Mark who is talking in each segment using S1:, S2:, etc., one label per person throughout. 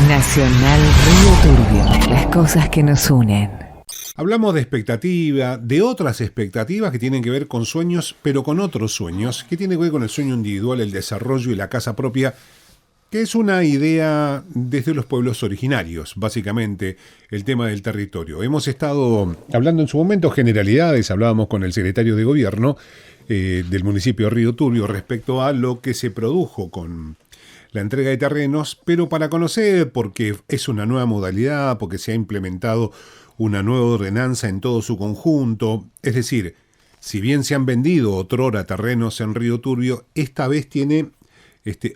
S1: Nacional Río Turbio, las cosas que nos unen.
S2: Hablamos de expectativa, de otras expectativas que tienen que ver con sueños, pero con otros sueños, que tienen que ver con el sueño individual, el desarrollo y la casa propia, que es una idea desde los pueblos originarios, básicamente, el tema del territorio. Hemos estado hablando en su momento generalidades, hablábamos con el secretario de Gobierno del municipio de Río Turbio respecto a lo que se produjo con la entrega de terrenos, pero para conocer, porque es una nueva modalidad, porque se ha implementado una nueva ordenanza en todo su conjunto, es decir, si bien se han vendido otrora terrenos en Río Turbio, esta vez tiene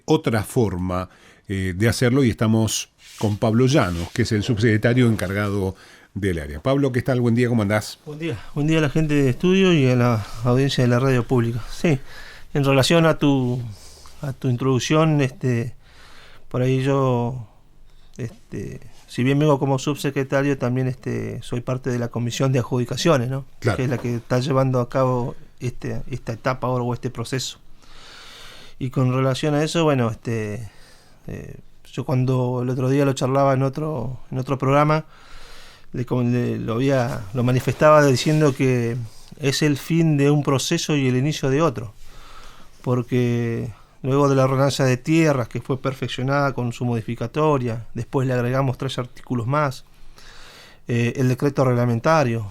S2: otra forma de hacerlo y estamos con Pablo Llanos, que es el subsecretario encargado del área. Pablo, ¿qué tal? Buen día, ¿cómo andás?
S3: Buen día a la gente de estudio y a la audiencia de la radio pública. Sí, en relación a tu introducción, por ahí yo, si bien vengo como subsecretario, también soy parte de la comisión de adjudicaciones, ¿no?
S2: Claro.
S3: Que es la que está llevando a cabo esta etapa ahora o este proceso. Y con relación a eso, bueno, yo cuando el otro día lo charlaba en otro programa, lo manifestaba diciendo que es el fin de un proceso y el inicio de otro, porque luego de la ordenanza de tierras, que fue perfeccionada con su modificatoria, después le agregamos 3 artículos más, el decreto reglamentario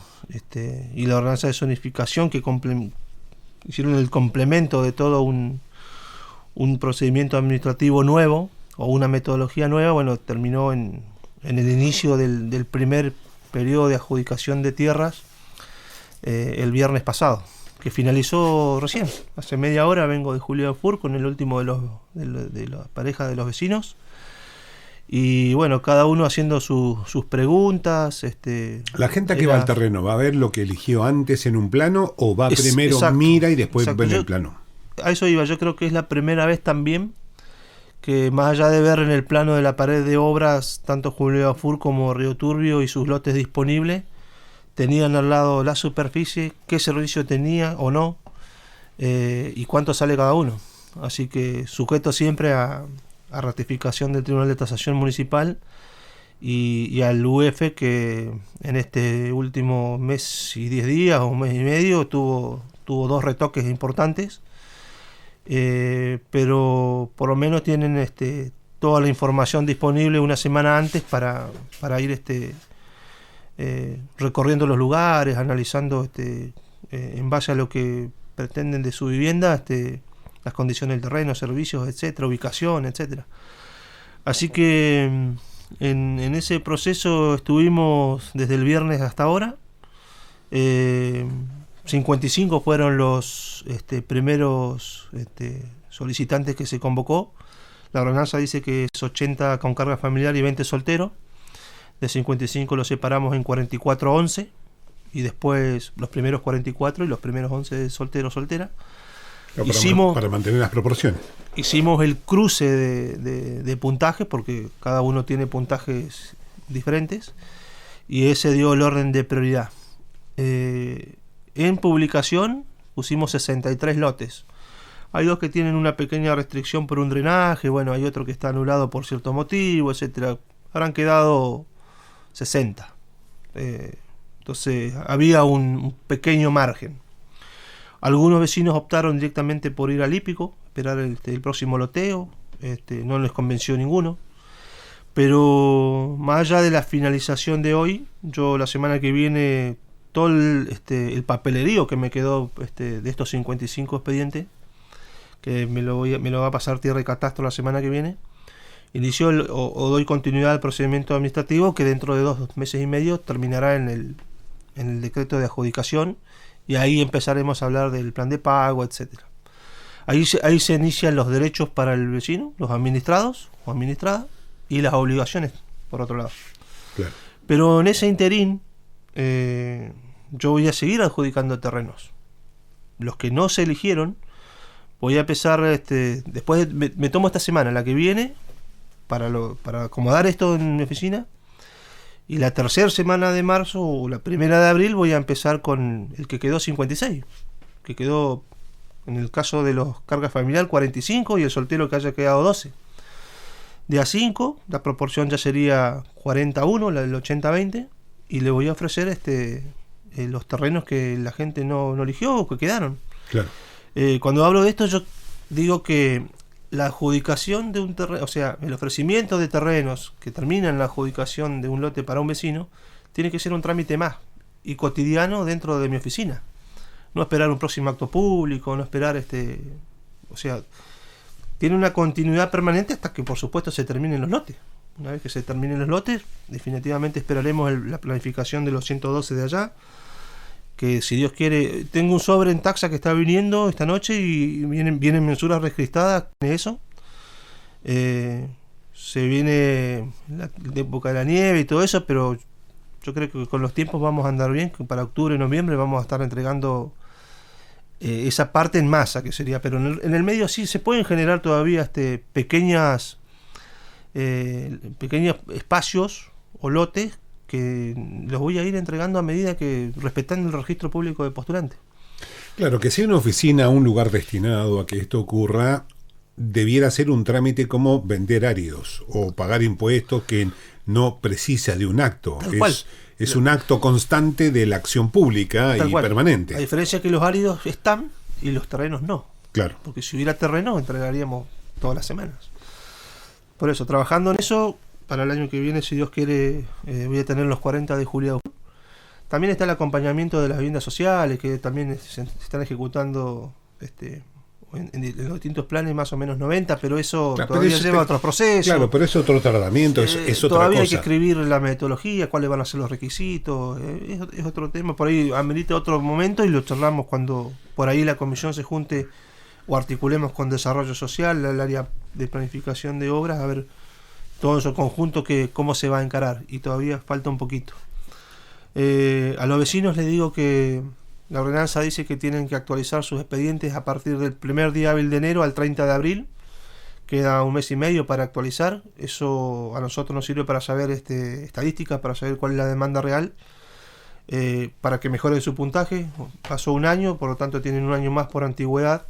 S3: y la ordenanza de zonificación, que hicieron el complemento de todo un procedimiento administrativo nuevo o una metodología nueva. Bueno, terminó en el inicio del primer periodo de adjudicación de tierras el viernes pasado, que finalizó recién, hace media hora. Vengo de Julio de Fur con el último de la pareja de los vecinos, y bueno, cada uno haciendo sus preguntas.
S2: La gente que va al terreno, ¿va a ver lo que eligió antes en un plano o va primero,
S3: exacto,
S2: mira y después
S3: exacto.
S2: ve en el plano?
S3: A eso iba, yo creo que es la primera vez también que, más allá de ver en el plano de la pared de obras tanto Julio Afur como Río Turbio y sus lotes disponibles, tenían al lado la superficie, qué servicio tenía o no, y cuánto sale cada uno. Así que sujeto siempre a ratificación del Tribunal de Tasación Municipal y al UF, que en este último mes y 10 días o un mes y medio tuvo 2 retoques importantes. Pero por lo menos tienen toda la información disponible una semana antes para ir recorriendo los lugares, analizando en base a lo que pretenden de su vivienda, las condiciones del terreno, servicios, etcétera, ubicación, etcétera. Así que en ese proceso estuvimos desde el viernes hasta ahora. 55 fueron los primeros solicitantes que se convocó. La ordenanza dice que es 80 con carga familiar y 20 solteros. De 55 los separamos en 44-11, y después los primeros 44 y los primeros 11 soltera.
S2: Para mantener las proporciones.
S3: Hicimos el cruce de puntajes, porque cada uno tiene puntajes diferentes, y ese dio el orden de prioridad. En publicación pusimos 63 lotes. Hay 2 que tienen una pequeña restricción por un drenaje, bueno, hay otro que está anulado por cierto motivo, etcétera. Habrán quedado 60. Entonces había un pequeño margen. Algunos vecinos optaron directamente por ir al hípico, esperar el próximo loteo. No les convenció ninguno. Pero más allá de la finalización de hoy, yo la semana que viene, todo el papelerío que me quedó de estos 55 expedientes, que me lo va a pasar Tierra y Catastro la semana que viene, inició o doy continuidad al procedimiento administrativo, que dentro de 2 meses y medio terminará en el decreto de adjudicación, y ahí empezaremos a hablar del plan de pago, etcétera. Ahí se inician los derechos para el vecino, los administrados o administradas, y las obligaciones por otro lado.
S2: Claro.
S3: Pero en ese interín, yo voy a seguir adjudicando terrenos. Los que no se eligieron, voy a empezar, después me tomo esta semana, la que viene, para acomodar esto en mi oficina, y la tercera semana de marzo o la primera de abril voy a empezar con el que quedó 56, que quedó, en el caso de los cargas familiar, 45, y el soltero que haya quedado 12. de a 5, la proporción ya sería 40-1, la del 80-20, y le voy a ofrecer los terrenos que la gente no eligió o que quedaron.
S2: Claro.
S3: Cuando hablo de esto, yo digo que la adjudicación de un terreno, o sea, el ofrecimiento de terrenos que termina en la adjudicación de un lote para un vecino, tiene que ser un trámite más y cotidiano dentro de mi oficina. No esperar un próximo acto público, no esperar o sea, tiene una continuidad permanente hasta que por supuesto se terminen los lotes. Una vez que se terminen los lotes, definitivamente esperaremos la planificación de los 112 de allá, que si Dios quiere, tengo un sobre en taxa que está viniendo esta noche y vienen mensuras registradas de eso. Se viene la época de la nieve y todo eso, pero yo creo que con los tiempos vamos a andar bien, que para octubre, noviembre vamos a estar entregando esa parte en masa, que sería, pero en el medio sí se pueden generar todavía pequeños espacios o lotes que los voy a ir entregando a medida que respetando el registro público de postulantes.
S2: Claro, que sea una oficina, un lugar destinado a que esto ocurra, debiera ser un trámite como vender áridos o pagar impuestos que no precisa de un acto. Es un acto constante de la acción pública y permanente.
S3: A diferencia que los áridos están y los terrenos no.
S2: Claro.
S3: Porque si hubiera terreno, entregaríamos todas las semanas. Por eso, trabajando en eso, para el año que viene, si Dios quiere, voy a tener los 40 de julio. También está el acompañamiento de las viviendas sociales, que también se están ejecutando en los distintos planes, más o menos 90, pero eso todavía lleva otros procesos.
S2: Claro, pero es otro tratamiento, es otra cosa.
S3: Todavía hay que escribir la metodología, cuáles van a ser los requisitos, es otro tema, por ahí amerita otro momento y lo charlamos cuando por ahí la comisión se junte o articulemos con desarrollo social, el área de planificación de obras, a ver todo eso conjunto cómo se va a encarar, y todavía falta un poquito. A los vecinos les digo que la ordenanza dice que tienen que actualizar sus expedientes a partir del primer día hábil de enero al 30 de abril. Queda un mes y medio para actualizar. Eso a nosotros nos sirve para saber estadísticas, para saber cuál es la demanda real, para que mejore su puntaje. Pasó un año, por lo tanto tienen un año más por antigüedad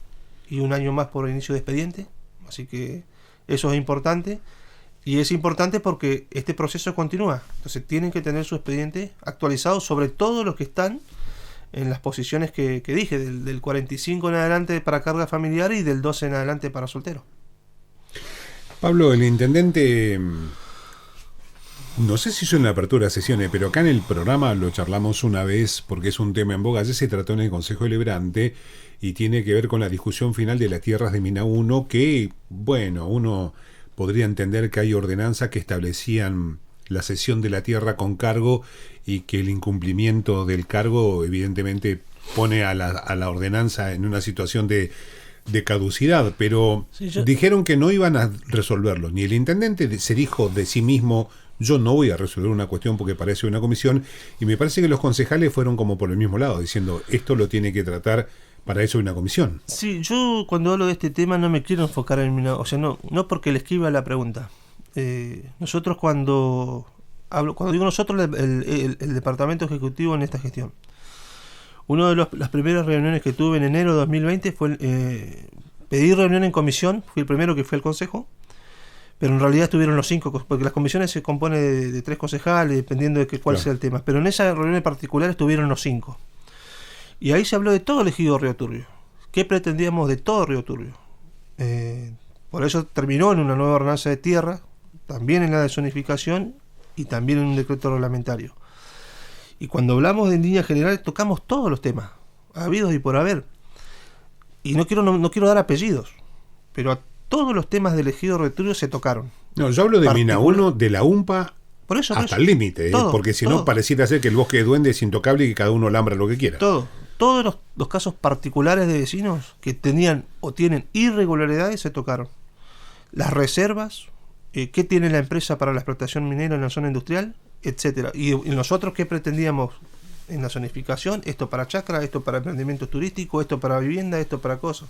S3: y un año más por inicio de expediente. Así que eso es importante. Y es importante porque este proceso continúa. Entonces tienen que tener su expediente actualizado, sobre todo los que están en las posiciones que dije, del 45 en adelante para carga familiar y del 12 en adelante para soltero.
S2: Pablo, el intendente, no sé si hizo en la apertura de sesiones, pero acá en el programa lo charlamos una vez porque es un tema en boga. Ayer se trató en el Consejo Deliberante y tiene que ver con la discusión final de las tierras de Mina 1, que, bueno, uno podría entender que hay ordenanzas que establecían la cesión de la tierra con cargo y que el incumplimiento del cargo evidentemente pone a la ordenanza en una situación de caducidad, pero sí, dijeron que no iban a resolverlo. Ni el intendente se dijo de sí mismo, yo no voy a resolver una cuestión porque parece una comisión, y me parece que los concejales fueron como por el mismo lado, diciendo esto lo tiene que tratar, para eso una comisión. Sí, yo cuando hablo de este tema no me quiero enfocar en no porque le esquiva la pregunta. Nosotros cuando digo nosotros, el departamento ejecutivo en esta gestión, una de las primeras reuniones que tuve en enero de 2020 fue pedir reunión en comisión. Fui el primero que fue al consejo, pero en realidad estuvieron los 5, porque las comisiones se compone de 3 concejales dependiendo de cuál sea el tema, pero en esa reunión en particular estuvieron los 5 y ahí se habló de todo el ejido Río Turbio, qué pretendíamos de todo Río Turbio. Por eso terminó en una nueva ordenanza de tierra, también en la de zonificación y también en un decreto reglamentario. Y cuando hablamos de en líneas generales tocamos todos los temas, habidos y por haber. Y no quiero dar apellidos, pero a todos los temas del ejido Río Turbio se tocaron. No, yo hablo de Mina 1, de la UMPA, hasta el límite, porque si no pareciera ser que el bosque de Duende es intocable y que cada uno lambra lo que quiera. Todos los casos particulares de vecinos que tenían o tienen irregularidades se tocaron. Las reservas, qué tiene la empresa para la explotación minera en la zona industrial, etcétera. Y nosotros qué pretendíamos en la zonificación, esto para chacra, esto para emprendimiento turístico, esto para vivienda, esto para cosas.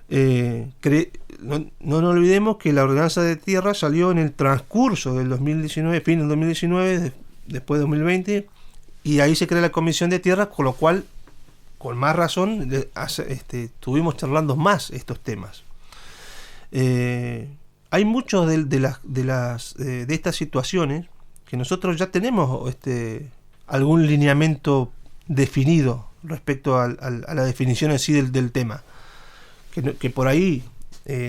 S2: No nos olvidemos que la ordenanza de tierra salió en el transcurso del 2019, fin del 2019, después de 2020, y ahí se crea la comisión de tierra, con lo cual, con más razón, estuvimos charlando más estos temas.
S3: hay muchos de estas situaciones que nosotros ya tenemos algún lineamiento definido respecto a la definición en sí del tema, que por ahí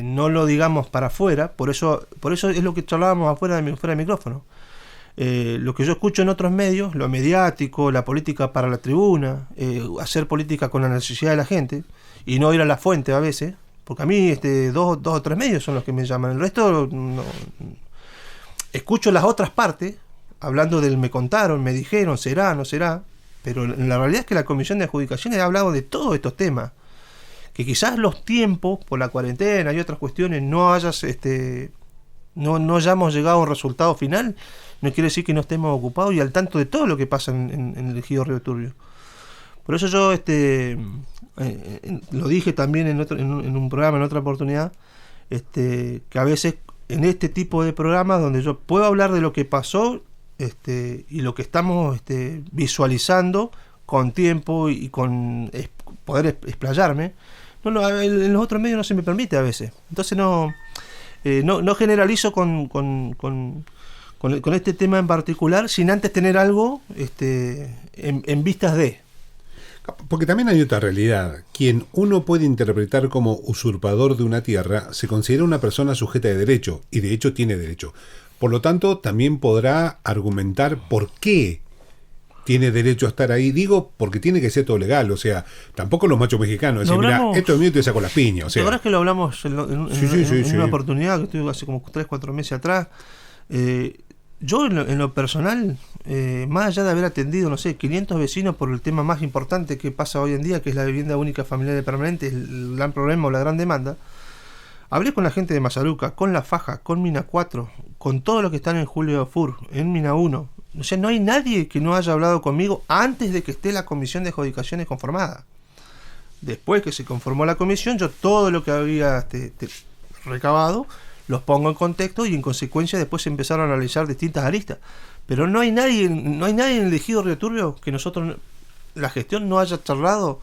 S3: no lo digamos para afuera, por eso es lo que charlábamos fuera de micrófono. Lo que yo escucho en otros medios, lo mediático, la política para la tribuna, hacer política con la necesidad de la gente y no ir a la fuente a veces, porque a mí dos o tres medios son los que me llaman, el resto no. Escucho las otras partes hablando del me contaron, me dijeron, será, no será, pero la realidad es que la Comisión de Adjudicaciones ha hablado de todos estos temas, que quizás los tiempos por la cuarentena y otras cuestiones no hayamos llegado a un resultado final, no quiere decir que no estemos ocupados y al tanto de todo lo que pasa en el ejido Río Turbio. Por eso yo lo dije también en un programa, en otra oportunidad, que a veces en este tipo de programas donde yo puedo hablar de lo que pasó y lo que estamos visualizando con tiempo y con poder explayarme, en los otros medios no se me permite a veces. Entonces no generalizo con este tema en particular sin antes tener algo en vistas de.
S2: Porque también hay otra realidad. Quien uno puede interpretar como usurpador de una tierra se considera una persona sujeta de derecho, y de hecho tiene derecho. Por lo tanto, también podrá argumentar por qué tiene derecho a estar ahí. Digo, porque tiene que ser todo legal. O sea, tampoco los machos mexicanos decir, mira, esto es mío y te saco las piñas. O sea,
S3: la verdad es que lo hablamos en una oportunidad que tuve hace como 3-4 meses atrás. Yo en lo personal, más allá de haber atendido, 500 vecinos por el tema más importante que pasa hoy en día, que es la vivienda única familiar y permanente, el gran problema o la gran demanda, hablé con la gente de Mazaruca, con La Faja, con Mina 4, con todos los que están en Julio Fur, en Mina 1. O sea, no hay nadie que no haya hablado conmigo antes de que esté la comisión de adjudicaciones conformada. Después que se conformó la comisión, yo todo lo que había recabado los pongo en contexto y en consecuencia después se empezaron a analizar distintas aristas. Pero no hay nadie en el ejido Río Turbio que la gestión no haya charlado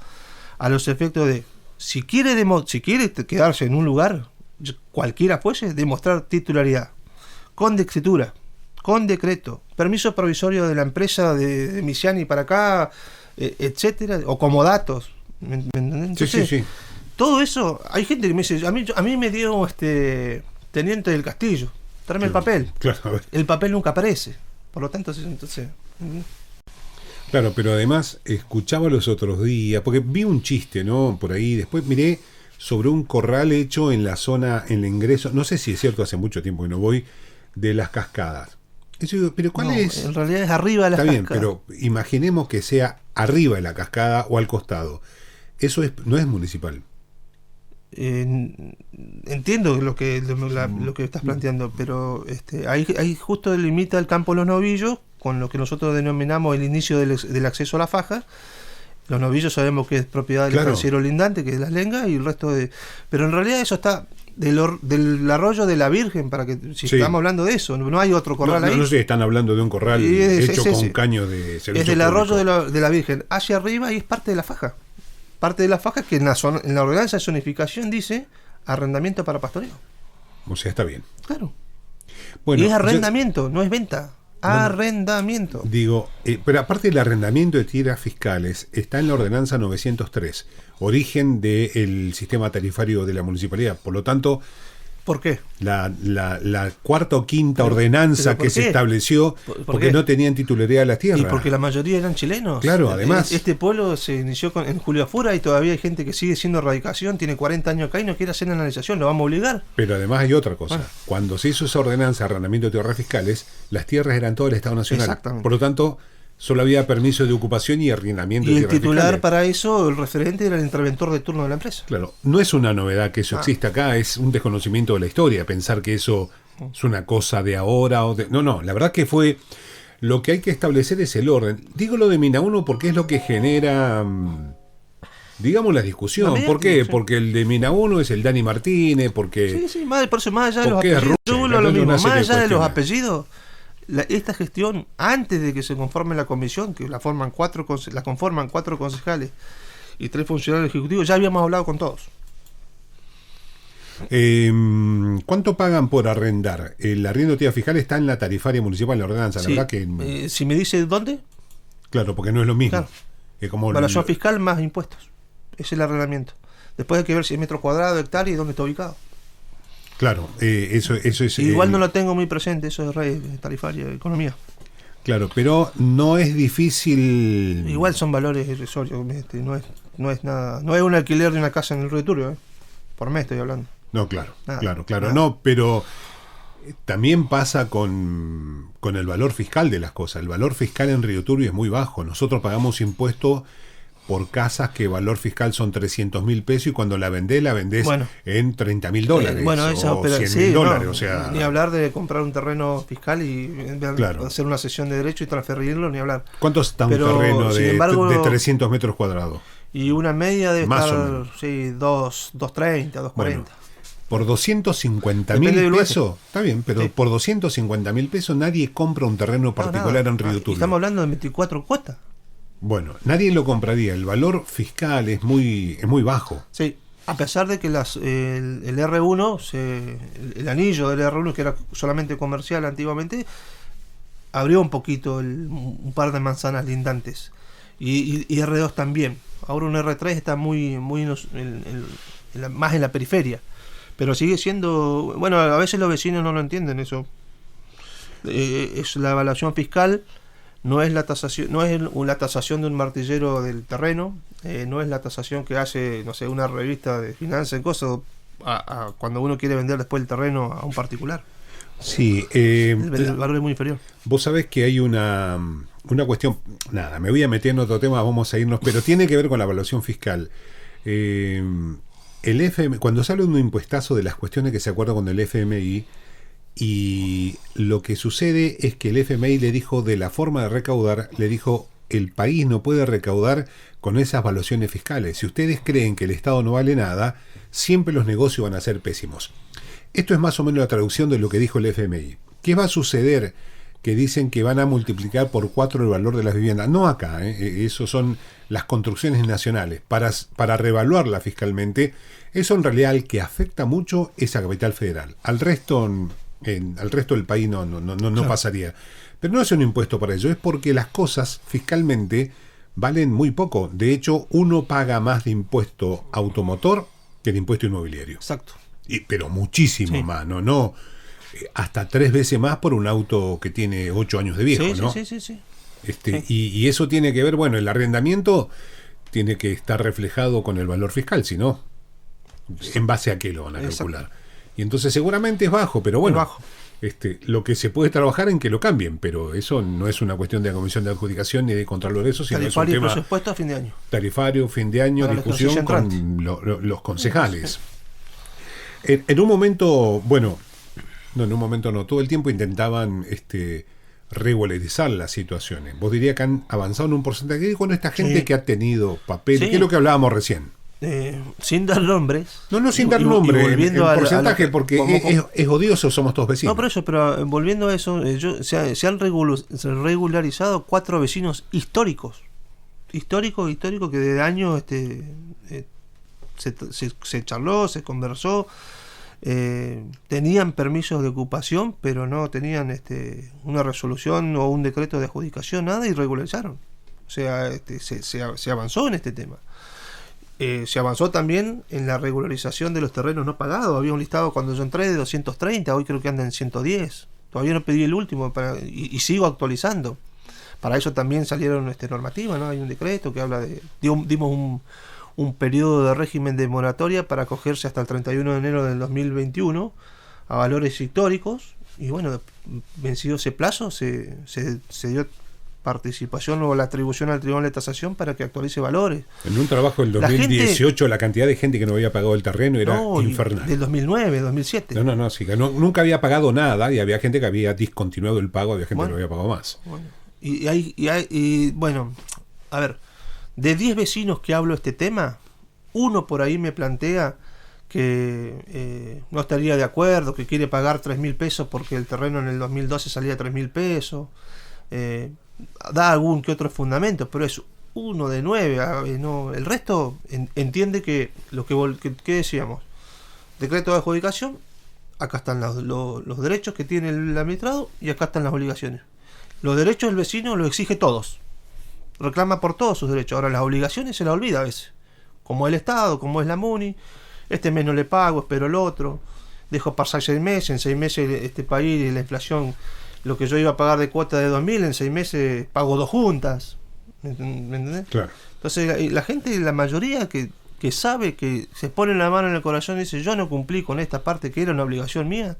S3: a los efectos de si quiere quedarse en un lugar, cualquiera fuese, demostrar titularidad, con escritura, con decreto, permiso provisorio de la empresa de Misiani para acá, etcétera, o como datos. ¿Me entendés? Sí. Todo eso, hay gente que me dice, a mí me dio Teniente del Castillo, tráeme el papel.
S2: Claro,
S3: el papel nunca aparece. Por lo tanto, entonces.
S2: Claro, pero además escuchaba los otros días, porque vi un chiste, ¿no? Por ahí, después miré sobre un corral hecho en la zona, en el ingreso, no sé si es cierto, hace mucho tiempo que no voy, de las cascadas. Y yo digo, ¿pero cuál es?
S3: En realidad es arriba de las cascadas. Está bien,
S2: pero imaginemos que sea arriba de la cascada o al costado. Eso no es municipal.
S3: Entiendo lo que estás planteando, pero ahí justo limita el campo de los novillos con lo que nosotros denominamos el inicio del acceso a la faja. Los novillos sabemos que es propiedad del estanciero lindante, que es Las Lengas, y el resto pero en realidad eso está del arroyo de la Virgen, para que estamos hablando de eso, no hay otro corral ahí.
S2: No sé, están hablando de un corral hecho con caños de servicio.
S3: Es del arroyo de la Virgen hacia arriba y es parte de la faja. Parte de la faja que en la ordenanza de zonificación dice arrendamiento para pastoreo.
S2: O sea, está bien.
S3: Claro. Bueno, y es arrendamiento, no es venta. Arrendamiento.
S2: Digo, pero aparte del arrendamiento de tierras fiscales, está en la ordenanza 903, origen del sistema tarifario de la municipalidad. Por lo tanto,
S3: ¿por qué?
S2: La cuarta o quinta ordenanza que se estableció porque no tenían titularidad de las tierras.
S3: Y porque la mayoría eran chilenos.
S2: Claro, además.
S3: Este pueblo se inició en Julio Afura y todavía hay gente que sigue siendo erradicación, tiene 40 años acá y no quiere hacer analización, ¿lo vamos a obligar?
S2: Pero además hay otra cosa. Cuando se hizo esa ordenanza de arrendamiento de tierras fiscales, las tierras eran todo el Estado Nacional.
S3: Exactamente.
S2: Por lo tanto, solo había permiso de ocupación y arrendamiento de tierras fiscales.
S3: Y el titular para eso, el referente, era el interventor de turno de la empresa.
S2: Claro, no es una novedad que eso exista acá, es un desconocimiento de la historia, pensar que eso es una cosa de ahora o de... No, la verdad que fue... Lo que hay que establecer es el orden. Digo lo de Mina 1 porque es lo que genera, digamos, la discusión. ¿Por qué? Sí. Porque el de Mina 1 es el Dani Martínez, porque...
S3: Sí, por eso más allá de los apellidos, más allá de los apellidos... Esta gestión, antes de que se conforme la comisión, que la conforman 4 concejales y 3 funcionarios ejecutivos, ya habíamos hablado con todos.
S2: ¿Cuánto pagan por arrendar? El arriendo de actividad fiscal está en la tarifaria municipal, en la ordenanza, la
S3: Sí.
S2: verdad que...
S3: Si me dice dónde,
S2: claro, porque no es lo mismo.
S3: claro.
S2: Es como
S3: Evaluación fiscal más impuestos. Ese es el arrendamiento. Después hay que ver si es metro cuadrado, hectárea y dónde está ubicado.
S2: Claro, eso es...
S3: Igual no lo tengo muy presente, eso es tarifaria, economía.
S2: Claro, pero no es difícil...
S3: Igual son valores irrisorios, no es nada, no es un alquiler de una casa en el Río Turbio, por mes estoy hablando.
S2: No, claro,
S3: Nada,
S2: claro,
S3: nada.
S2: no, pero también pasa con el valor fiscal de las cosas. El valor fiscal en Río Turbio es muy bajo. Nosotros pagamos impuestos por casas que valor fiscal son 300.000 pesos y cuando la vendés
S3: Bueno.
S2: en $30.000
S3: Bueno, eso,
S2: o
S3: pero
S2: $100.000,
S3: no,
S2: o sea...
S3: ni hablar de comprar un terreno fiscal y
S2: Claro.
S3: hacer una sesión de derecho y transferirlo, ni hablar.
S2: ¿Cuánto está un
S3: Pero,
S2: terreno
S3: sin
S2: de,
S3: embargo,
S2: de 300 metros cuadrados?
S3: Y una media debe
S2: Más o
S3: estar,
S2: menos.
S3: sí, 2.30, 2.40.
S2: Bueno, por 250.000
S3: Depende del
S2: pesos, está bien, pero
S3: Sí.
S2: por 250.000 pesos nadie compra un terreno particular
S3: No,
S2: en Río
S3: y
S2: Turbio.
S3: estamos hablando de 24 cuotas.
S2: Bueno, nadie lo compraría. El valor fiscal es muy bajo.
S3: Sí, a pesar de que el R1, el anillo del R1, que era solamente comercial antiguamente, abrió un poquito un par de manzanas lindantes. Y R2 también. Ahora un R3 está muy más en la periferia. Pero sigue siendo... Bueno, a veces los vecinos no lo entienden eso. Es la evaluación fiscal. No es la tasación, la tasación de un martillero del terreno, no es la tasación que hace, no sé, una revista de finanzas en cosas, cuando uno quiere vender después el terreno a un particular.
S2: Sí,
S3: El valor es muy inferior.
S2: vos sabés que hay una cuestión, nada, me voy a meter en otro tema, vamos a irnos, pero tiene que ver con la evaluación fiscal. El FMI, cuando sale un impuestazo de las cuestiones que se acuerda con el FMI, y lo que sucede es que el FMI le dijo de la forma de recaudar, le dijo el país no puede recaudar con esas evaluaciones fiscales. Si ustedes creen que el Estado no vale nada, siempre los negocios van a ser pésimos. Esto es más o menos la traducción de lo que dijo el FMI. ¿Qué va a suceder? Que dicen que van a multiplicar por 4 el valor de las viviendas. No acá, eso son las construcciones nacionales. Para revaluarla fiscalmente, eso en realidad al que afecta mucho es a Capital Federal. Al resto del país no
S3: Claro.
S2: pasaría. Pero no es un impuesto para ello, es porque las cosas fiscalmente valen muy poco. De hecho, uno paga más de impuesto automotor que de impuesto inmobiliario.
S3: Exacto.
S2: Pero muchísimo
S3: Sí.
S2: más, no hasta 3 veces más por un auto que tiene 8 años de viejo,
S3: Sí,
S2: ¿no?
S3: sí.
S2: Sí.
S3: Sí.
S2: Y eso tiene que ver, bueno, el arrendamiento tiene que estar reflejado con el valor fiscal, si no, ¿en base a qué lo van a
S3: Exacto.
S2: calcular? Y entonces seguramente es bajo, pero bueno,
S3: Es bajo.
S2: lo que se puede trabajar en que lo cambien, pero eso no es una cuestión de la Comisión de Adjudicación ni de Contralor, eso, sino es un
S3: Tarifario y
S2: tema
S3: presupuesto a fin de año.
S2: tarifario, fin de año,
S3: Para la
S2: discusión
S3: ejercicio
S2: con los concejales. En un momento, bueno, no, todo el tiempo intentaban regularizar las situaciones. Vos dirías que han avanzado en un porcentaje con esta gente
S3: Sí.
S2: que ha tenido papel,
S3: Sí.
S2: que es lo que hablábamos recién.
S3: Sin dar nombres.
S2: No, sin
S3: Y-
S2: dar
S3: y
S2: nombre, en
S3: volviendo a
S2: porcentaje, porque es odioso, somos todos vecinos.
S3: No, pero eso, pero volviendo a eso, se han regularizado 4 vecinos históricos que de años se charló, se conversó, tenían permisos de ocupación, pero no tenían una resolución o un decreto de adjudicación, nada, y regularizaron. O sea, se avanzó en este tema. Se avanzó también en la regularización de los terrenos no pagados. Había un listado cuando yo entré de 230, hoy creo que anda en 110. Todavía no pedí el último y sigo actualizando. Para eso también salieron normativas, ¿no? Hay un decreto que habla de... Dimos un periodo de régimen de moratoria para acogerse hasta el 31 de enero del 2021 a valores históricos. Y bueno, vencido ese plazo, se dio participación o la atribución al Tribunal de Tasación para que actualice valores.
S2: En un trabajo del
S3: La
S2: 2018, la cantidad de gente que no había pagado el terreno era
S3: No,
S2: infernal.
S3: Del 2009, 2007.
S2: No, sí, que nunca había pagado nada y había gente que había discontinuado el pago, había gente que no había pagado más.
S3: Bueno, y bueno, a ver, de 10 vecinos que hablo este tema, uno por ahí me plantea que no estaría de acuerdo, que quiere pagar 3.000 pesos porque el terreno en el 2012 salía 3.000 pesos. Da algún que otro fundamento, pero es uno de 9. No, el resto entiende que lo que decíamos, decreto de adjudicación, acá están los derechos que tiene el administrado y acá están las obligaciones. Los derechos el vecino los exige todos, reclama por todos sus derechos. Ahora las obligaciones se las olvida a veces, como el Estado, como es la MUNI. Este mes no le pago, espero el otro, dejo pasar 6 meses, en 6 meses este país, la inflación, lo que yo iba a pagar de cuota de 2.000, en 6 meses pago 2 juntas. ¿Me entendés?
S2: Claro.
S3: Entonces la gente, la mayoría que sabe, que se pone la mano en el corazón y dice, yo no cumplí con esta parte que era una obligación mía,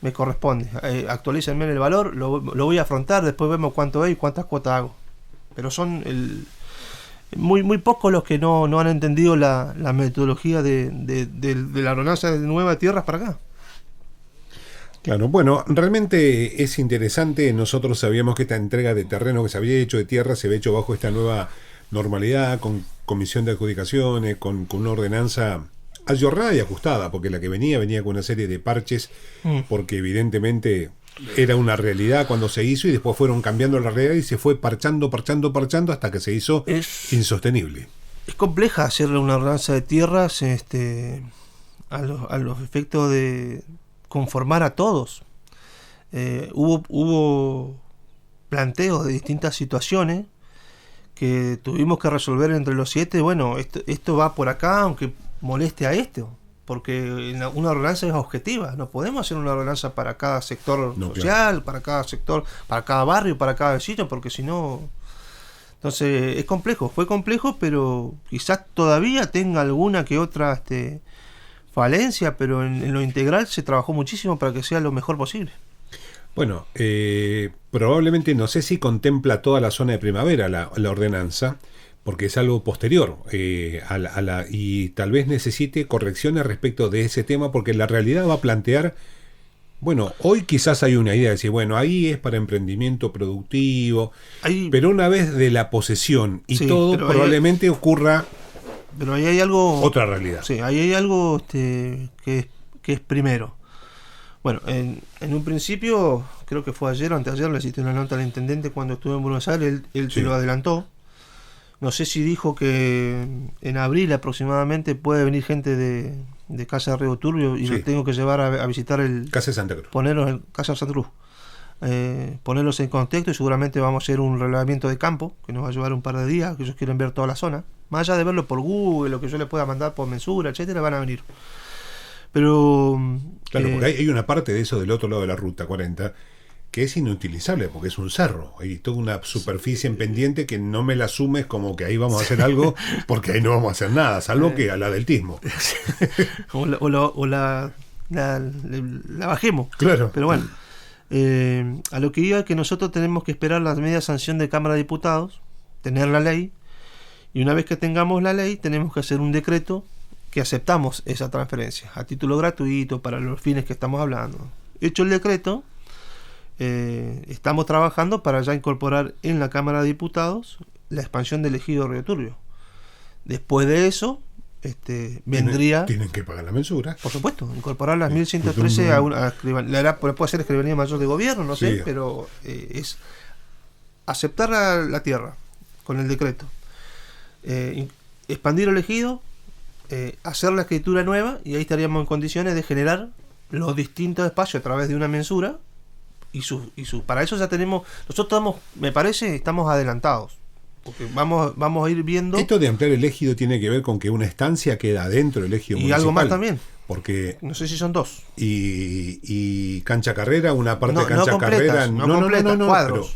S3: me corresponde, actualícenme el valor, lo voy a afrontar, después vemos cuánto es y cuántas cuotas hago. Pero son muy pocos los que no han entendido la metodología de la ordenanza de nueva tierras para acá.
S2: Claro, bueno, realmente es interesante. Nosotros sabíamos que esta entrega de terreno que se había hecho, de tierra, se había hecho bajo esta nueva normalidad, con comisión de adjudicaciones, con una ordenanza ayornada y ajustada, porque la que venía con una serie de parches, porque evidentemente era una realidad cuando se hizo y después fueron cambiando la realidad y se fue parchando hasta que se hizo insostenible. Es
S3: compleja hacerle una ordenanza de tierras a los efectos de conformar a todos. Hubo planteos de distintas situaciones que tuvimos que resolver entre los 7. Bueno, esto va por acá, aunque moleste a porque una ordenanza es objetiva. No podemos hacer una ordenanza para cada sector social, claro, para cada sector, para cada barrio, para cada vecino, porque si no... Entonces es complejo, fue complejo, pero quizás todavía tenga alguna que otra falencia, pero en lo integral se trabajó muchísimo para que sea lo mejor posible.
S2: Bueno, probablemente, no sé si contempla toda la zona de Primavera la ordenanza, porque es algo posterior y tal vez necesite correcciones respecto de ese tema, porque la realidad va a plantear, bueno, hoy quizás hay una idea de decir, bueno, ahí es para emprendimiento productivo, pero una vez de la posesión y todo, probablemente ocurra...
S3: Pero ahí hay algo...
S2: Otra realidad.
S3: Sí, ahí hay algo que es primero. Bueno, en un principio, creo que fue ayer o anteayer, le hiciste una nota al intendente cuando estuvo en Buenos Aires, él se lo adelantó. No sé si dijo que en abril aproximadamente puede venir gente de Casa de Río Turbio y los tengo que llevar a visitar el...
S2: Casa de Santa Cruz.
S3: Ponerlos en Casa de Santa Cruz. Ponerlos en contexto y seguramente vamos a hacer un relevamiento de campo que nos va a llevar un par de días, que ellos quieren ver toda la zona. Más allá de verlo por Google, lo que yo les pueda mandar por mensura, etcétera, van a venir. Pero...
S2: Claro, porque hay una parte de eso del otro lado de la ruta 40 que es inutilizable, porque es un cerro. Hay toda una superficie en pendiente que no me la asumes como que ahí vamos a hacer algo, porque ahí no vamos a hacer nada, salvo que a la del Tismo.
S3: o la bajemos.
S2: Claro.
S3: Pero bueno, a lo que iba, que nosotros tenemos que esperar la media sanción de Cámara de Diputados, tener la ley, y una vez que tengamos la ley, tenemos que hacer un decreto que aceptamos esa transferencia a título gratuito para los fines que estamos hablando. Hecho el decreto, estamos trabajando para ya incorporar en la Cámara de Diputados la expansión del ejido Río Turbio. Después de eso, vendría...
S2: Tienen que pagar la mensura.
S3: Por supuesto, incorporar las 1113 a escribanía. Puede ser escribanía mayor de gobierno, no sé, pero es aceptar la tierra con el decreto. Expandir el ejido, hacer la escritura nueva, y ahí estaríamos en condiciones de generar los distintos espacios a través de una mensura y para eso ya tenemos, nosotros me parece, estamos adelantados, porque vamos a ir viendo.
S2: Esto de ampliar el ejido tiene que ver con que una estancia queda dentro del ejido municipal.
S3: Y algo más también,
S2: porque
S3: no sé si son 2
S2: y cancha carrera, una parte de cancha carrera no,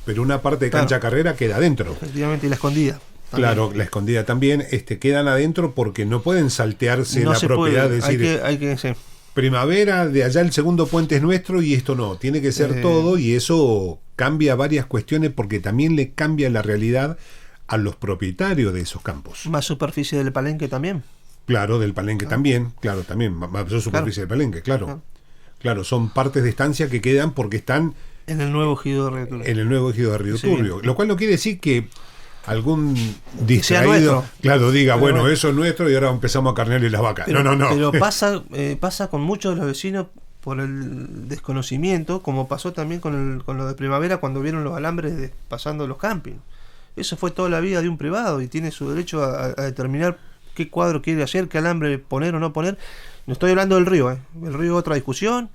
S2: pero una parte de cancha carrera queda adentro,
S3: efectivamente, y la escondida también.
S2: Claro, la escondida también, quedan adentro porque no pueden saltearse la propiedad,
S3: puede.
S2: Decir,
S3: hay que sí.
S2: Primavera, de allá el segundo puente es nuestro y esto no, tiene que ser todo, y eso cambia varias cuestiones porque también le cambia la realidad a los propietarios de esos campos.
S3: Más superficie del palenque también.
S2: Claro, del palenque también, más superficie del palenque, claro, son partes de estancia que quedan porque están
S3: en el nuevo ejido de Río Turbio.
S2: En el nuevo ejido de Río Turbio, lo cual no quiere decir que algún distraído, diga, bueno, eso es nuestro y ahora empezamos a carnearle las vacas.
S3: Pero,
S2: no.
S3: Pero pasa con muchos de los vecinos por el desconocimiento, como pasó también con lo de Primavera cuando vieron los alambres pasando los campings. Eso fue toda la vida de un privado y tiene su derecho a determinar qué cuadro quiere hacer, qué alambre poner o no poner. No estoy hablando del río, el río es otra discusión,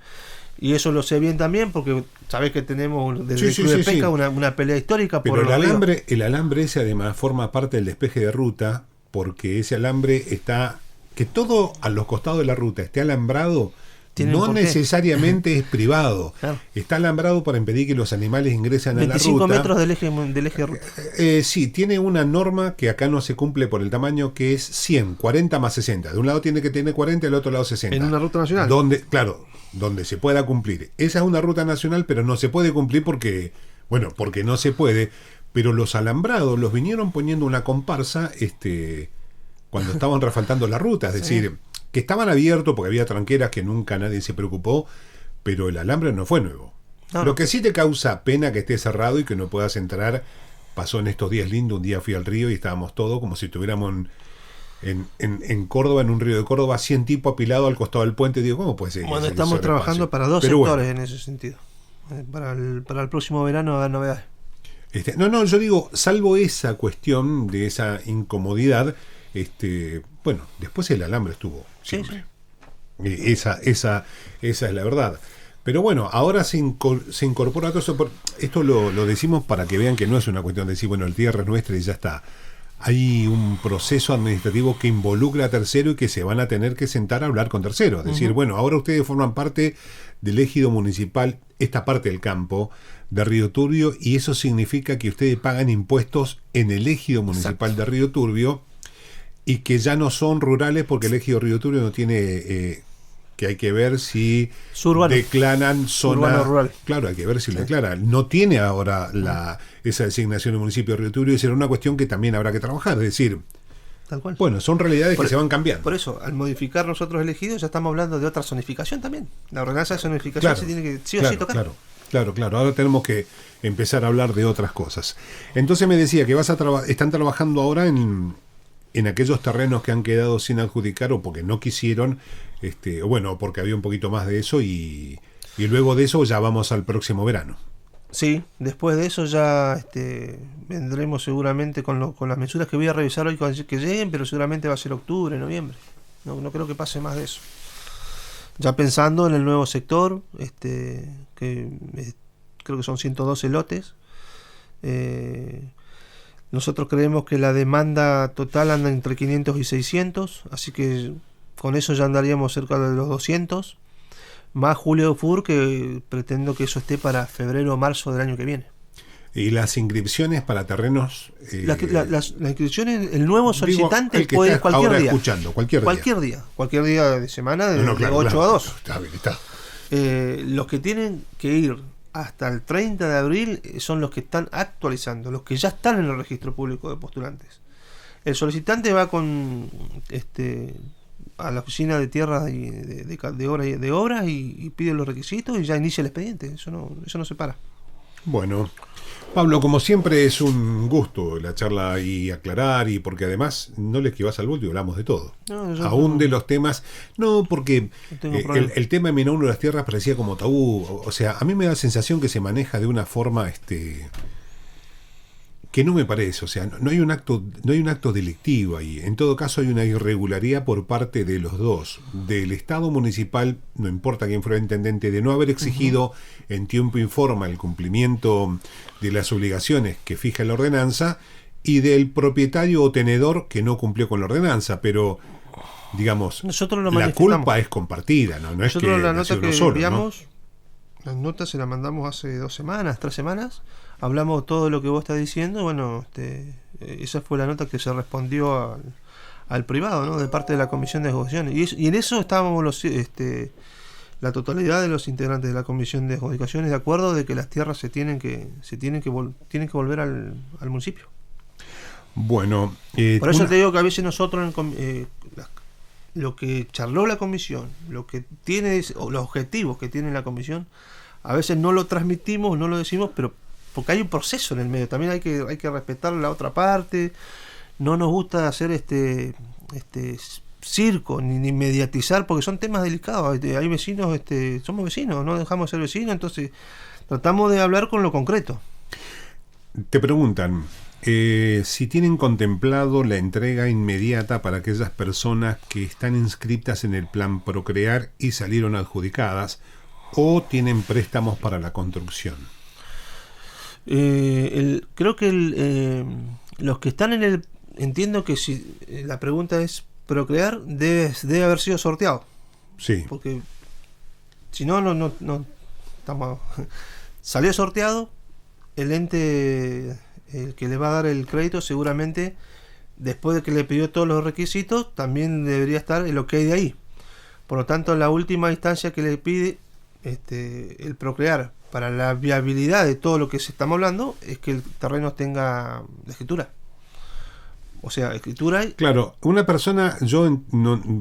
S3: y eso lo sé bien también, porque sabés que tenemos desde el Club de Pesca una pelea histórica.
S2: Pero
S3: por
S2: el alambre ese además forma parte del despeje de ruta, porque ese alambre está, que todo a los costados de la ruta esté alambrado, no necesariamente es privado.
S3: Claro.
S2: Está alambrado para impedir que los animales ingresen a la ruta.
S3: 25 metros del eje de ruta.
S2: Sí, tiene una norma que acá no se cumple por el tamaño, que es 100, 40 más 60. De un lado tiene que tener 40, del otro lado 60.
S3: En una ruta nacional.
S2: Donde se pueda cumplir. Esa es una ruta nacional, pero no se puede cumplir porque no se puede. Pero los alambrados los vinieron poniendo una comparsa cuando estaban refaltando la ruta. Es decir, que estaban abiertos porque había tranqueras que nunca nadie se preocupó, pero el alambre no fue nuevo. No. Lo que sí te causa pena que esté cerrado y que no puedas entrar, pasó en estos días lindos. Un día fui al río y estábamos todos como si estuviéramos en Córdoba, en un río de Córdoba, 100 tipos apilados al costado del puente. Digo, ¿cómo puede ser?
S3: Bueno, estamos trabajando para dos sectores en ese sentido. Para el próximo verano va a haber novedades.
S2: Yo digo, salvo esa cuestión de esa incomodidad, después el alambre estuvo siempre. Sí. Esa es la verdad. Pero bueno, ahora se incorpora todo eso. Esto lo decimos para que vean que no es una cuestión de decir, bueno, el tierra es nuestra y ya está. Hay un proceso administrativo que involucra a terceros y que se van a tener que sentar a hablar con terceros. Es decir, bueno, ahora ustedes forman parte del ejido municipal, esta parte del campo de Río Turbio, y eso significa que ustedes pagan impuestos en el ejido municipal de Río Turbio, y que ya no son rurales porque el ejido Río Turbio no tiene... que hay que ver si declaran zona
S3: rural.
S2: Claro, hay que ver si lo declaran. No tiene ahora esa designación del municipio de Río Turbio, y será una cuestión que también habrá que trabajar. Es decir,
S3: tal cual.
S2: Bueno, son realidades que se van cambiando.
S3: Por eso, al modificar nosotros el ejido, ya estamos hablando de otra zonificación también. La ordenanza de zonificación se tiene que sí o sí tocar.
S2: Claro. Ahora tenemos que empezar a hablar de otras cosas. Entonces me decía que están trabajando ahora en aquellos terrenos que han quedado sin adjudicar o porque no quisieron, o porque había un poquito más de eso, y luego de eso ya vamos al próximo verano.
S3: Sí, después de eso ya vendremos seguramente con las mensuras que voy a revisar hoy que lleguen, pero seguramente va a ser octubre, noviembre. No creo que pase más de eso. Ya pensando en el nuevo sector, creo que son 112 lotes. Nosotros creemos que la demanda total anda entre 500 y 600, así que con eso ya andaríamos cerca de los 200, más Julio Fur, que pretendo que eso esté para febrero o marzo del año que viene.
S2: ¿Y las inscripciones para terrenos?
S3: Las inscripciones, el nuevo solicitante puede cualquier día. Cualquier día de semana, de 8 a 2.
S2: Está.
S3: Los que tienen que ir hasta el 30 de abril son los que están actualizando, los que ya están en el registro público de postulantes. El solicitante va con a la oficina de tierras y de obras y pide los requisitos y ya inicia el expediente. Eso no se para.
S2: Bueno, Pablo, como siempre es un gusto la charla y aclarar, y porque además no le esquivas al bulto y hablamos de todo. Aún de los temas, porque el tema de Minauno de las tierras parecía como tabú. O sea, a mí me da la sensación que se maneja de una forma que no me parece. O sea, no hay un acto delictivo ahí. En todo caso hay una irregularidad por parte de los dos, del Estado municipal, no importa quién fuera el intendente, de no haber exigido en tiempo y forma el cumplimiento de las obligaciones que fija la ordenanza, y del propietario o tenedor que no cumplió con la ordenanza. Pero digamos, la culpa es compartida, no es que
S3: la nota que
S2: solo,
S3: enviamos, ¿no? Las notas se las mandamos hace 2 semanas, 3 semanas. Hablamos todo lo que vos estás diciendo. Bueno, esa fue la nota que se respondió al privado, ¿no? De parte de la Comisión de Adjudicaciones. Y en eso estábamos la totalidad de los integrantes de la Comisión de Adjudicaciones de acuerdo de que las tierras tienen que volver al municipio.
S2: Bueno,
S3: por eso te digo que a veces nosotros lo que charló la comisión, lo que tiene, o los objetivos que tiene la comisión, a veces no lo transmitimos, no lo decimos, pero porque hay un proceso en el medio. También hay que respetar la otra parte. No nos gusta hacer circo ni mediatizar, porque son temas delicados. Hay vecinos, somos vecinos, no dejamos de ser vecinos, entonces tratamos de hablar con lo concreto.
S2: Te preguntan, si tienen contemplado la entrega inmediata para aquellas personas que están inscritas en el plan Procrear y salieron adjudicadas o tienen préstamos para la construcción.
S3: Creo que los que están en el... Entiendo que si la pregunta es Procrear, debe haber sido sorteado.
S2: Sí.
S3: Porque si no estamos... Salió sorteado, el ente... El que le va a dar el crédito seguramente, después de que le pidió todos los requisitos, también debería estar el ok de ahí. Por lo tanto, la última instancia que le pide el Procrear para la viabilidad de todo lo que se estamos hablando es que el terreno tenga escritura. O sea, escritura...
S2: Claro, una persona,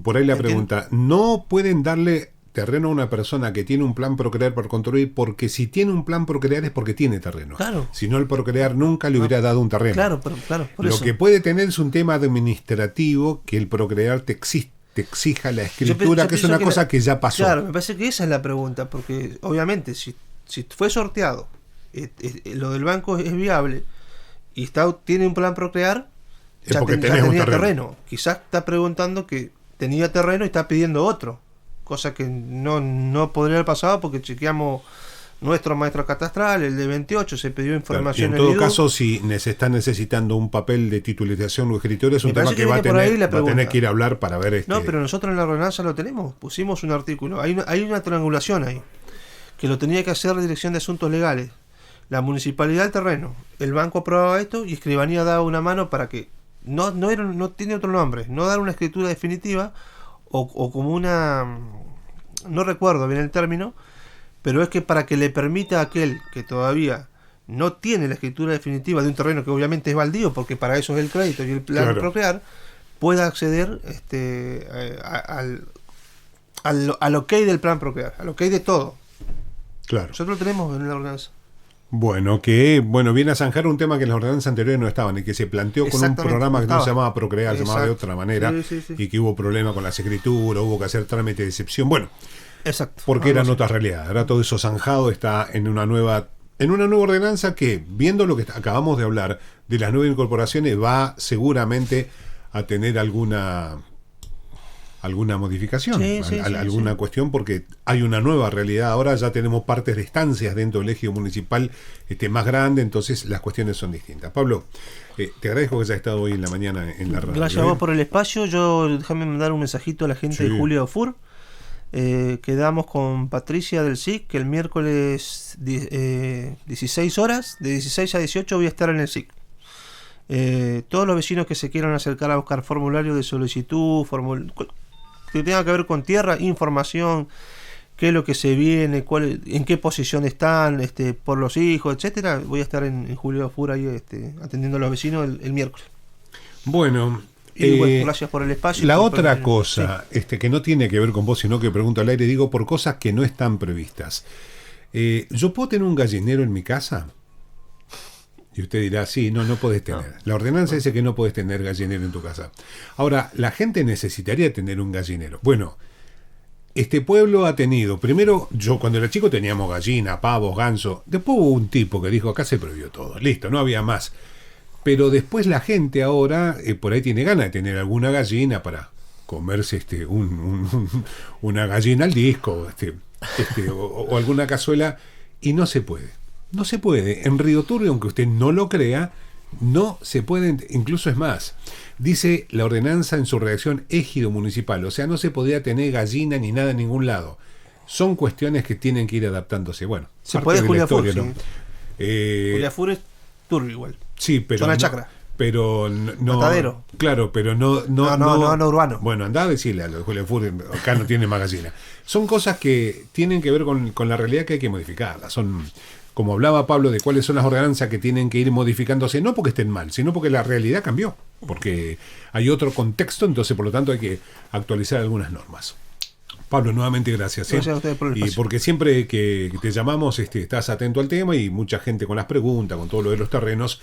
S2: por ahí la pregunta, ¿no pueden darle terreno a una persona que tiene un plan Procrear por construir? Porque si tiene un plan Procrear es porque tiene terreno.
S3: Claro.
S2: Si no, el Procrear nunca le hubiera dado un terreno.
S3: Claro, por
S2: Lo
S3: eso.
S2: que puede tener es un tema administrativo, que el Procrear te exija la escritura, que es una cosa que ya pasó.
S3: Claro, me parece que esa es la pregunta, porque obviamente si fue sorteado, lo del banco es viable y tiene un plan Procrear,
S2: Es
S3: ya
S2: porque
S3: ya
S2: tenés un
S3: tenía
S2: terreno.
S3: Quizás está preguntando que tenía terreno y está pidiendo otro, cosa que no podría haber pasado porque chequeamos nuestro maestro catastral, el de 28, se pidió información
S2: en todo
S3: IDU.
S2: caso, si se está necesitando un papel de titulización o escritura, es un
S3: Me
S2: tema
S3: parece
S2: que va a
S3: por ahí la
S2: tener
S3: pregunta.
S2: que ir a hablar para ver
S3: No, pero nosotros en la ordenanza lo tenemos, pusimos un artículo, hay una triangulación ahí, que lo tenía que hacer la Dirección de Asuntos Legales, la Municipalidad del terreno, el banco aprobaba esto y Escribanía daba una mano para que, no tiene otro nombre, no dar una escritura definitiva o como una, no recuerdo bien el término, pero es que para que le permita a aquel que todavía no tiene la escritura definitiva de un terreno que obviamente es baldío, porque para eso es el crédito y el plan
S2: Claro.
S3: Procrear, pueda acceder al ok del plan Procrear, al ok de todo.
S2: Claro.
S3: Nosotros lo tenemos en la ordenanza.
S2: Bueno, viene a zanjar un tema que en las ordenanzas anteriores no estaban y que se planteó con un
S3: Exactamente,
S2: programa que no
S3: estaba.
S2: se llamaba Procrear, se llamaba de
S3: Exacto.
S2: otra manera,
S3: Sí.
S2: y que hubo problema con las escrituras, hubo que hacer trámite de excepción. Bueno,
S3: Exacto.
S2: porque eran
S3: Algo así.
S2: otras realidades. Ahora todo eso zanjado está en una nueva ordenanza que, viendo lo que acabamos de hablar de las nuevas incorporaciones, va seguramente a tener alguna modificación, alguna cuestión, porque hay una nueva realidad. Ahora ya tenemos partes de estancias dentro del ejido municipal más grande, entonces las cuestiones son distintas. Pablo, te agradezco que hayas estado hoy en la mañana en la radio.
S3: Gracias a vos por el espacio. Déjame mandar un mensajito a la gente de Julio Fur. Quedamos con Patricia del SIC que el miércoles 16 horas, de 16 a 18 voy a estar en el SIC. Todos los vecinos que se quieran acercar a buscar formulario de solicitud, que tenga que ver con tierra, información, qué es lo que se viene, en qué posición están, por los hijos, etcétera. Voy a estar en Julio Fur ahí atendiendo a los vecinos el miércoles.
S2: Bueno,
S3: y bueno, gracias por el espacio.
S2: La otra cosa, que no tiene que ver con vos, sino que pregunto al aire, digo, por cosas que no están previstas. ¿Yo puedo tener un gallinero en mi casa? Y usted dirá, sí, no podés tener. No. La ordenanza dice que no podés tener gallinero en tu casa. Ahora, la gente necesitaría tener un gallinero. Bueno, este pueblo ha tenido, primero, yo cuando era chico teníamos gallina, pavos, ganso. Después hubo un tipo que dijo, acá se prohibió todo. Listo, no había más. Pero después la gente ahora, por ahí tiene ganas de tener alguna gallina para comerse una gallina al disco, o alguna cazuela, y no se puede. No se puede. En Río Turbio, aunque usted no lo crea, no se puede. Incluso es más. Dice la ordenanza en su redacción ejido municipal. O sea, no se podía tener gallina ni nada en ningún lado. Son cuestiones que tienen que ir adaptándose. Bueno,
S3: se puede Julia Fur,
S2: ¿no?
S3: Julia Fur es Turbio igual.
S2: Sí, pero
S3: zona chacra.
S2: Pero no.
S3: Matadero.
S2: Claro, pero no
S3: urbano.
S2: Bueno, andá a decirle a los Julia Fur, acá no tiene más gallina. Son cosas que tienen que ver con la realidad que hay que modificarlas. Son, como hablaba Pablo, de cuáles son las ordenanzas que tienen que ir modificándose, no porque estén mal, sino porque la realidad cambió, porque hay otro contexto, entonces por lo tanto hay que actualizar algunas normas. Pablo, nuevamente gracias.
S3: Gracias a ustedes por el espacio.
S2: Y porque siempre que te llamamos estás atento al tema y mucha gente con las preguntas, con todo lo de los terrenos.